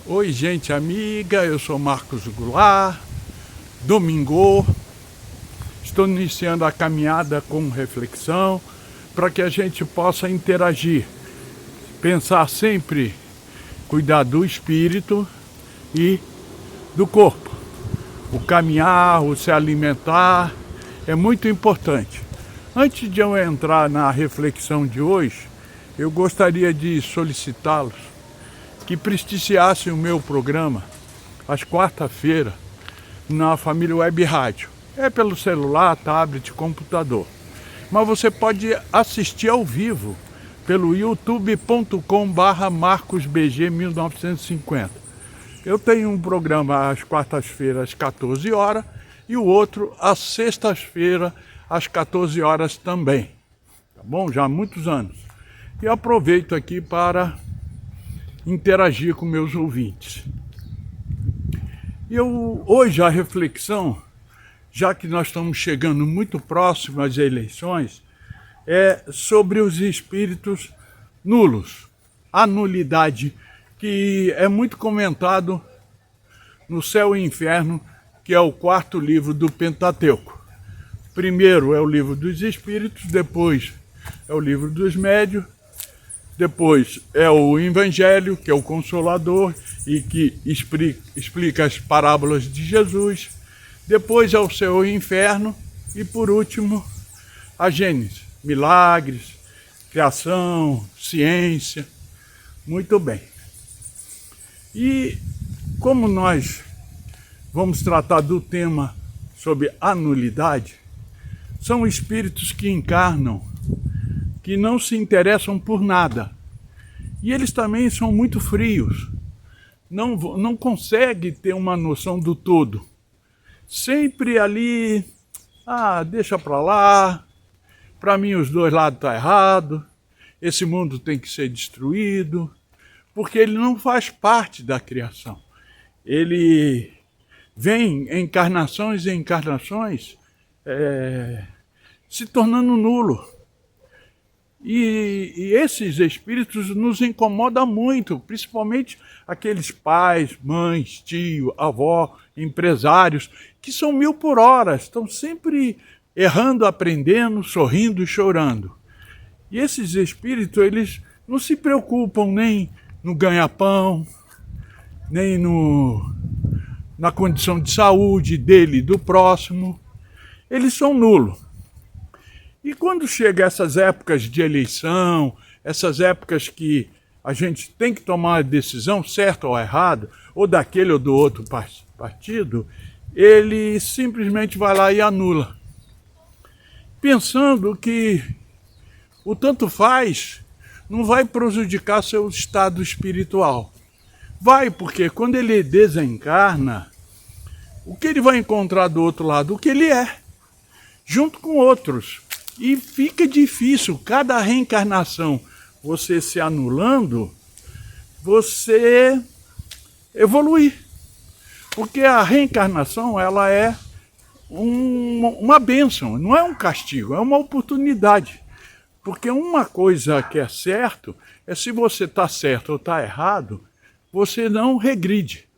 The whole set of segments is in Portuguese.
Oi, gente amiga, eu sou Marcos Goulart, domingo, estou iniciando a caminhada com reflexão para que a gente possa interagir, pensar sempre, cuidar do espírito e do corpo. O caminhar, o se alimentar é muito importante. Antes de eu entrar na reflexão de hoje, eu gostaria de solicitá-los que prestigiassem o meu programa às quarta-feiras na Família Web Rádio. É pelo celular, tablet, computador. Mas você pode assistir ao vivo pelo youtube.com/marcosbg1950. Eu tenho um programa às quartas-feiras às 14 horas e o outro às sextas-feiras às 14 horas também. Tá bom? Já há muitos anos. E aproveito aqui para interagir com meus ouvintes. Hoje a reflexão, já que nós estamos chegando muito próximo às eleições, é sobre os espíritos nulos, a nulidade, que é muito comentado no Céu e Inferno, que é o quarto livro do Pentateuco. Primeiro é o livro dos espíritos, depois é o livro dos médiuns, depois é o Evangelho, que é o Consolador e que explica as parábolas de Jesus. Depois é o Céu e Inferno e, por último, a Gênesis, milagres, criação, ciência. Muito bem. E como nós vamos tratar do tema sobre a nulidade, são espíritos que encarnam, que não se interessam por nada. E eles também são muito frios. Não conseguem ter uma noção do todo. Sempre ali, deixa pra lá, pra mim os dois lados estão errados, esse mundo tem que ser destruído, porque ele não faz parte da criação. Ele vem em encarnações e encarnações se tornando nulo. E esses espíritos nos incomodam muito, principalmente aqueles pais, mães, tio, avó, empresários, que são 1000 por hora, estão sempre errando, aprendendo, sorrindo e chorando. E esses espíritos, eles não se preocupam nem no ganha-pão, nem na condição de saúde dele e do próximo. Eles são nulos. E quando chega essas épocas de eleição, essas épocas que a gente tem que tomar a decisão, certo ou errado, ou daquele ou do outro partido, ele simplesmente vai lá e anula. Pensando que o tanto faz não vai prejudicar seu estado espiritual. Vai, porque quando ele desencarna, o que ele vai encontrar do outro lado? O que ele é, junto com outros. E fica difícil, cada reencarnação, você se anulando, você evoluir. Porque a reencarnação, ela é uma bênção, não é um castigo, é uma oportunidade. Porque uma coisa que é certo, é se você está certo ou está errado, você não regride.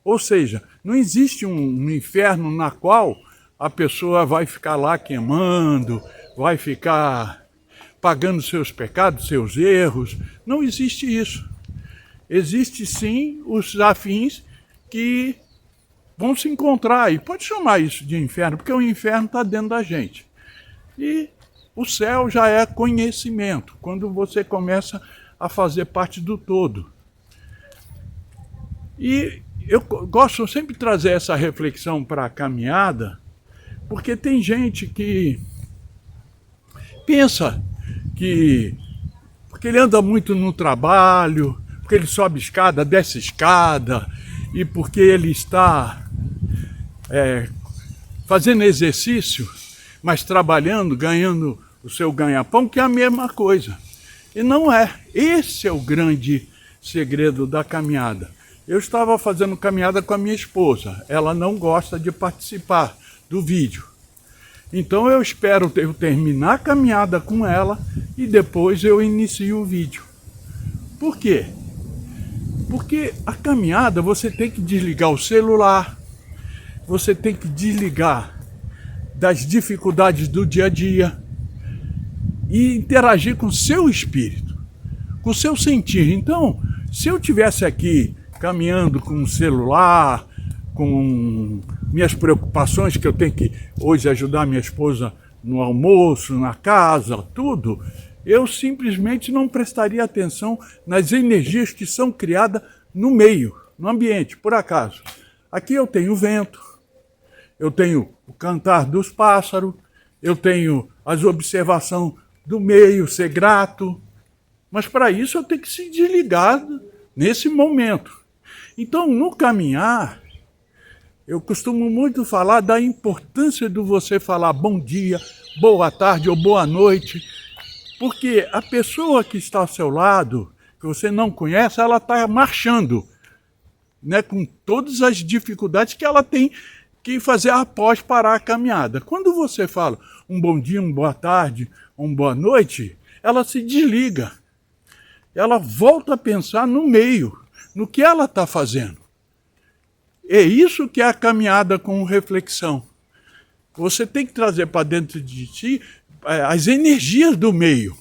Ou seja, não existe um inferno na qual a pessoa vai ficar lá queimando, vai ficar pagando seus pecados, seus erros. Não existe isso. Existe sim os afins que vão se encontrar, e pode chamar isso de inferno, porque o inferno está dentro da gente. E o céu já é conhecimento, quando você começa a fazer parte do todo. E eu gosto sempre de trazer essa reflexão para a caminhada, porque tem gente que pensa que, porque ele anda muito no trabalho, porque ele sobe escada, desce escada, e porque ele está fazendo exercício, mas trabalhando, ganhando o seu ganha-pão, que é a mesma coisa. E não é. Esse é o grande segredo da caminhada. Eu estava fazendo caminhada com a minha esposa, ela não gosta de participar do vídeo. Então eu espero eu terminar a caminhada com ela e depois eu inicio o vídeo. Por quê? Porque a caminhada você tem que desligar o celular, você tem que desligar das dificuldades do dia a dia e interagir com o seu espírito, com o seu sentir. Então, se eu tivesse aqui caminhando com o celular, com minhas preocupações, que eu tenho que hoje ajudar minha esposa no almoço, na casa, tudo, eu simplesmente não prestaria atenção nas energias que são criadas no meio, no ambiente. Por acaso, aqui eu tenho vento, eu tenho o cantar dos pássaros, eu tenho as observações do meio, ser grato, mas para isso eu tenho que se desligar nesse momento. Então, no caminhar, eu costumo muito falar da importância de você falar bom dia, boa tarde ou boa noite, porque a pessoa que está ao seu lado, que você não conhece, ela está marchando, né, com todas as dificuldades que ela tem que fazer após parar a caminhada. Quando você fala um bom dia, uma boa tarde, uma boa noite, ela se desliga. Ela volta a pensar no meio, no que ela está fazendo. É isso que é a caminhada com reflexão. Você tem que trazer para dentro de si as energias do meio,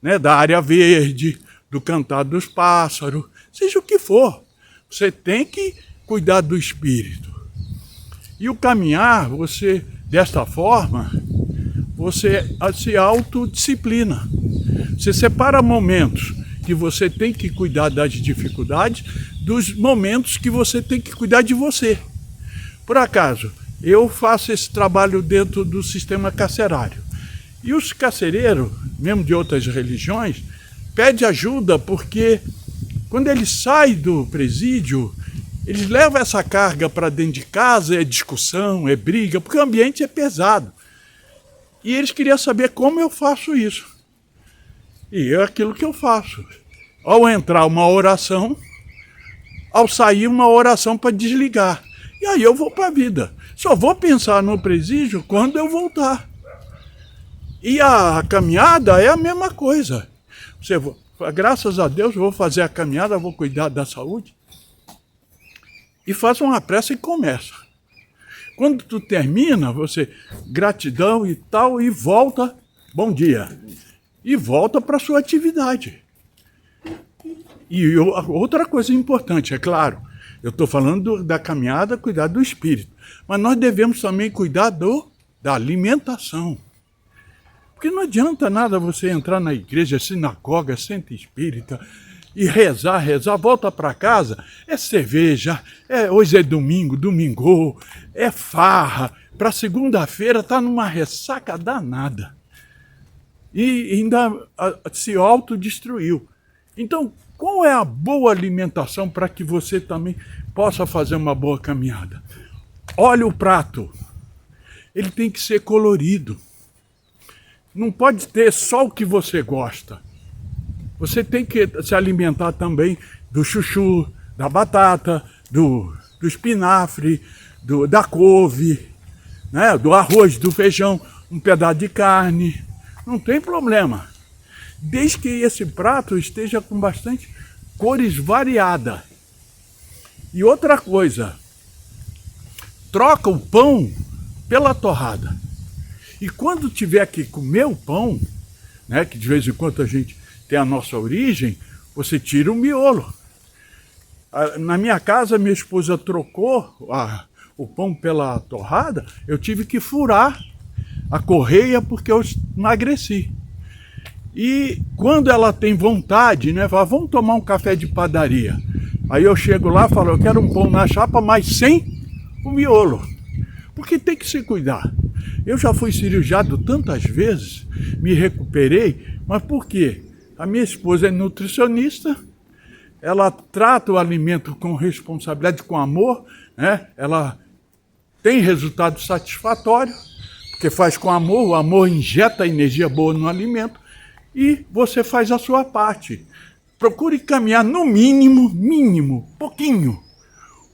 né? Da área verde, do cantar dos pássaros, seja o que for. Você tem que cuidar do espírito. E o caminhar, você, desta forma, você se autodisciplina. Você separa momentos que você tem que cuidar das dificuldades dos momentos que você tem que cuidar de você. Por acaso, eu faço esse trabalho dentro do sistema carcerário. E os carcereiros, mesmo de outras religiões, pedem ajuda porque quando eles saem do presídio, eles levam essa carga para dentro de casa, é discussão, é briga, porque o ambiente é pesado. E eles queriam saber como eu faço isso. E é aquilo que eu faço. Ao entrar uma oração, ao sair uma oração para desligar. E aí eu vou para a vida. Só vou pensar no presídio quando eu voltar. E a caminhada é a mesma coisa. Graças a Deus, eu vou fazer a caminhada, vou cuidar da saúde. E faz uma prece e começa. Quando tu termina, você, gratidão e tal, e volta, bom dia. E volta para a sua atividade. E outra coisa importante, é claro, eu estou falando da caminhada, cuidar do espírito. Mas nós devemos também cuidar da alimentação. Porque não adianta nada você entrar na igreja, sinagoga, centro espírita, e rezar, volta para casa, é cerveja, hoje é domingo, domingou, é farra, para segunda-feira tá numa ressaca danada. E ainda se autodestruiu. Então, qual é a boa alimentação para que você também possa fazer uma boa caminhada? Olha o prato, ele tem que ser colorido. Não pode ter só o que você gosta. Você tem que se alimentar também do chuchu, da batata, do espinafre, da couve, né? Do arroz, do feijão, um pedaço de carne. Não tem problema. Desde que esse prato esteja com bastante cores variadas. E outra coisa, troca o pão pela torrada. E quando tiver que comer o pão, né, que de vez em quando a gente tem a nossa origem, você tira o miolo. Na minha casa, minha esposa trocou o pão pela torrada, eu tive que furar a correia porque eu emagreci. E quando ela tem vontade, né, fala, vamos tomar um café de padaria. Aí eu chego lá e falo, eu quero um pão na chapa, mas sem o miolo. Porque tem que se cuidar. Eu já fui cirurgiado tantas vezes, me recuperei, mas por quê? A minha esposa é nutricionista, ela trata o alimento com responsabilidade, com amor, né? Ela tem resultado satisfatório, porque faz com amor, o amor injeta energia boa no alimento, e você faz a sua parte. Procure caminhar no mínimo, pouquinho,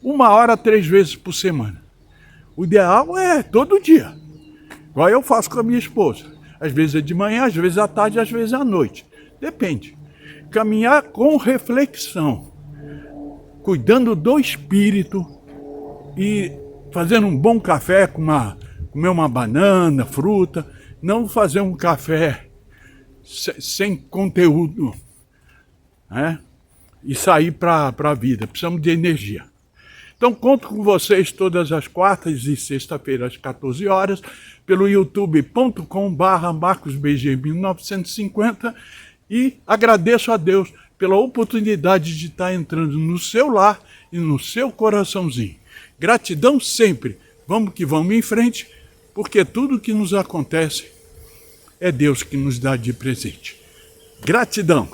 1 hora 3 vezes por semana. O ideal é todo dia. Igual eu faço com a minha esposa. Às vezes é de manhã, às vezes à tarde, às vezes à noite. Depende. Caminhar com reflexão. cuidando do espírito e fazendo um bom café, comer uma banana, fruta, não fazer um café sem conteúdo, né? E sair para a vida. Precisamos de energia. Então conto com vocês todas as quartas e sexta-feiras às 14 horas, pelo youtube.com/marcosbg1950, e agradeço a Deus pela oportunidade de estar entrando no seu lar e no seu coraçãozinho. Gratidão sempre. Vamos que vamos em frente, porque tudo que nos acontece é Deus que nos dá de presente. Gratidão.